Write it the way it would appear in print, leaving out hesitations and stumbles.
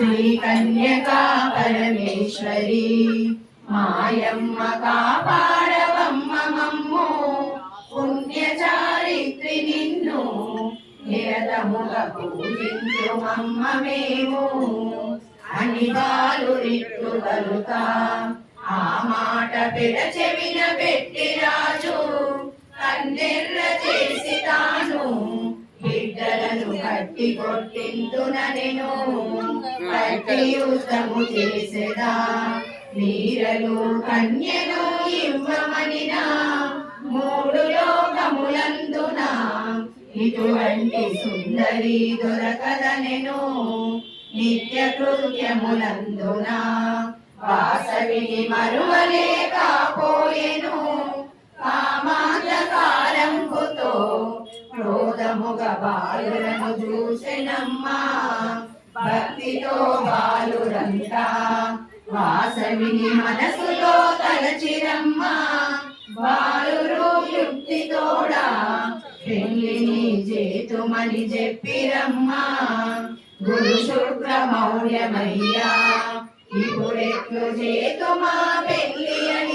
శ్రీ కన్యకా పరమేశ్వరి మాయమ్మ కాపాడవమ్మ మమ్ము పుణ్య చారిత్రి నిన్ను నిరతముగా పూజించుమమ్మ మేము అని బాలు రిట్లు కలుతా ఆ మాట పెడచెవిన పెట్టి రాజు కన్నెర్ర చేసి తాను బిడ్డలను కట్టి కొట్టింతునెను కట్టి యుద్ధము చేసేదా వీరలు కన్యను ఇవ్వమనినా మూడు లోకములందున ఇటువంటి సుందరి దొరకదనెను నిత్య కృత్యములందున వాసవిని మరువలేకపోయెను కామాంధకారంబుతో క్రోధముగా బాలులను చూసెనమ్మా భక్తితో బాలురంతా వాసవిని మనసులో తలచిరమ్మా బాలురు యుక్తితోడా పెళ్లిని చేతుమని చెప్పిరమ్మా గురు శుక్ర మౌర్యమయ్యా ఇప్పుడెట్లు చేతుమా పెళ్లి అని